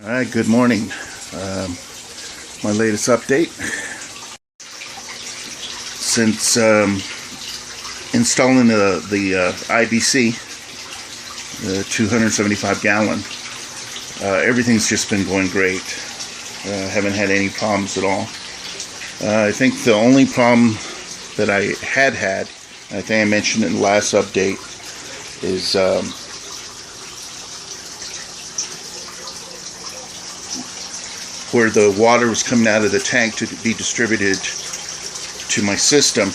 Alright, good morning. My latest update. Since installing the IBC, the 275 gallon, everything's just been going great. Haven't had any problems at all. I think the only problem that I had, I think I mentioned in the last update, is where the water was coming out of the tank to be distributed to my system.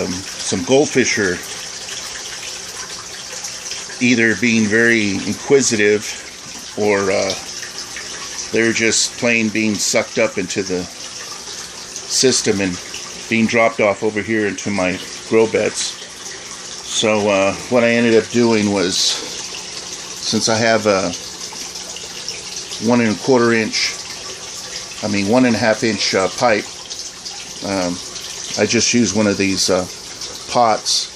Some goldfish are either being very inquisitive or they're just plain being sucked up into the system and being dropped off over here into my grow beds. So what I ended up doing was, since I have a 1.25 inch pipe, I just used one of these pots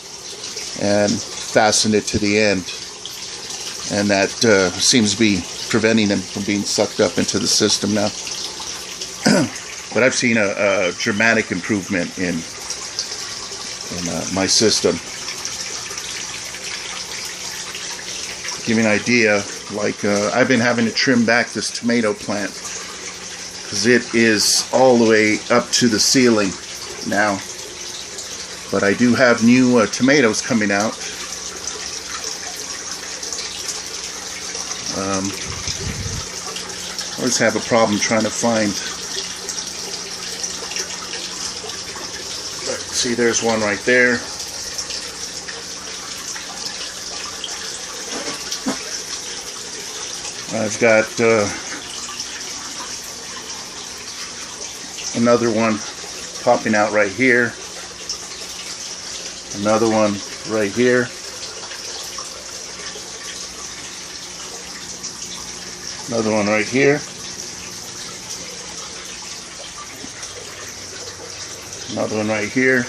and fastened it to the end, and that seems to be preventing them from being sucked up into the system now. But I've seen a dramatic improvement in my system. To give you an idea, like I've been having to trim back this tomato plant because it is all the way up to the ceiling now. But I do have new tomatoes coming out. I always have a problem trying to find. See, there's one right there. I've got another one popping out right here. Another one right here. Another one right here. Another one right here.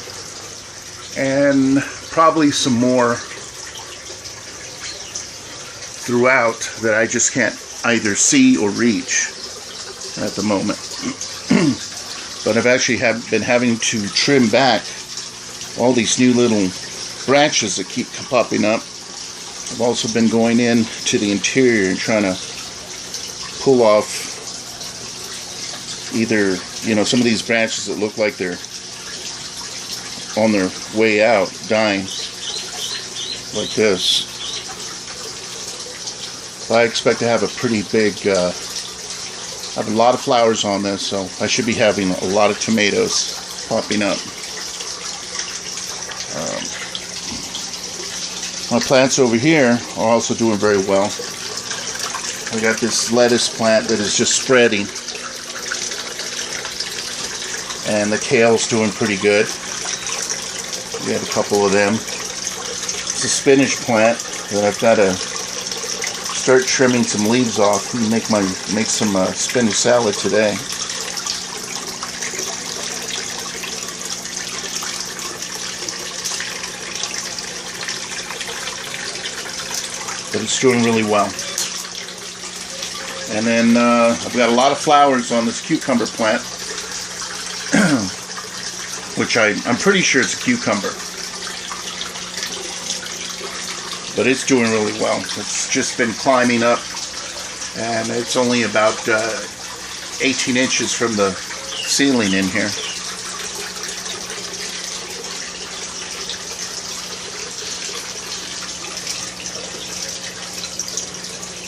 And probably some more throughout that I just can't either see or reach at the moment. But I've actually been having to trim back all these new little branches that keep popping up. I've also been going in to the interior and trying to pull off either, some of these branches that look like they're on their way out, dying, like this. I expect to have a pretty big, I have a lot of flowers on this, so I should be having a lot of tomatoes popping up. My plants over here are also doing very well. I got this lettuce plant that is just spreading, and the kale's doing pretty good. We have a couple of them. It's a spinach plant that I've got to start trimming some leaves off and make some spinach salad today. But it's doing really well. And then I've got a lot of flowers on this cucumber plant, which I'm pretty sure it's a cucumber. But it's doing really well. It's just been climbing up, and it's only about 18 inches from the ceiling in here.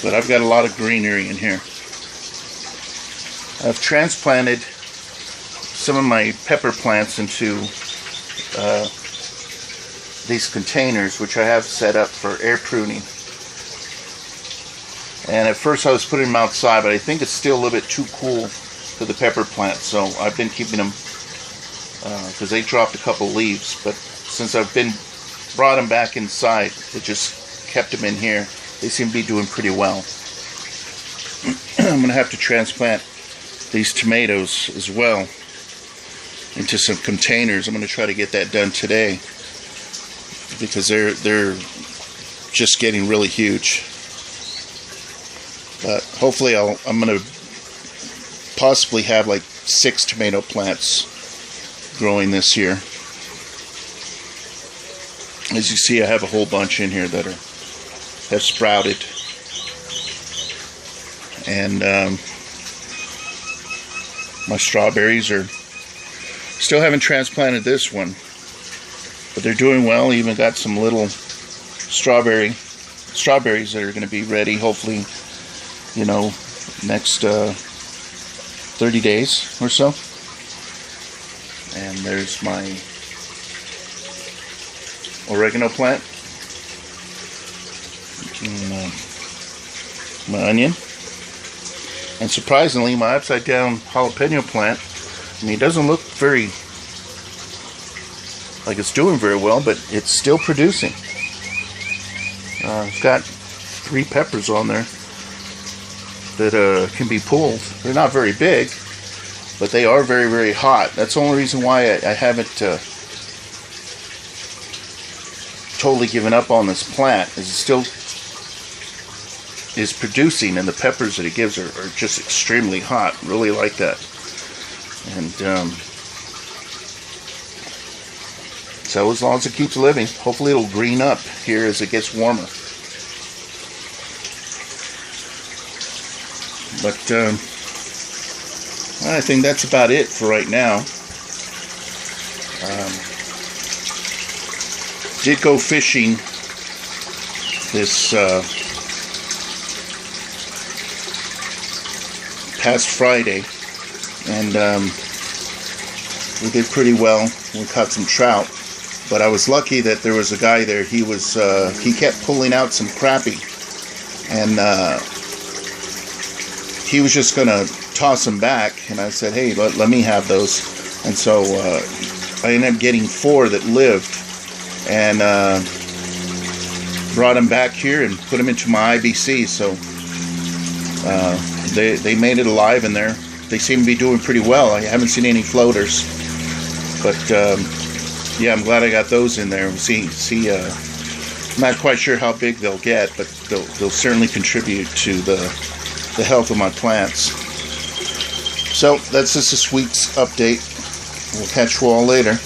But I've got a lot of greenery in here. I've transplanted some of my pepper plants into these containers, which I have set up for air pruning. And at first I was putting them outside, but I think it's still a little bit too cool for the pepper plant, so I've been keeping them because they dropped a couple leaves. But since I've brought them back inside, it just kept them in here. They seem to be doing pretty well. I'm going to have to transplant these tomatoes as well into some containers. I'm going to try to get that done today because they're just getting really huge. But hopefully I'm going to possibly have like 6 tomato plants growing this year. As you see, I have a whole bunch in here that have sprouted. And my strawberries still haven't transplanted this one, but they're doing well. Even got some little strawberries that are going to be ready, hopefully, you know, next 30 days or so. And there's my oregano plant, and, my onion, and surprisingly my upside down jalapeno plant. I mean, it doesn't look very like it's doing very well, but it's still producing. It's got 3 peppers on there that can be pulled. They're not very big, but they are very, very hot. That's the only reason why I haven't totally given up on this plant, is it still is producing, and the peppers that it gives are just extremely hot. Really like that. And so as long as it keeps living, hopefully it'll green up here as it gets warmer. But I think that's about it for right now. Did go fishing this past Friday, and we did pretty well. We caught some trout, but I was lucky that there was a guy there. He kept pulling out some crappie, and he was just gonna toss them back, and I said, hey, let me have those. And so I ended up getting 4 that lived, and brought them back here and put them into my IBC. So they made it alive in there. They seem to be doing pretty well. I haven't seen any floaters, but yeah, I'm glad I got those in there. I'm not quite sure how big they'll get, but they'll certainly contribute to the health of my plants. So that's just this week's update. We'll catch you all later.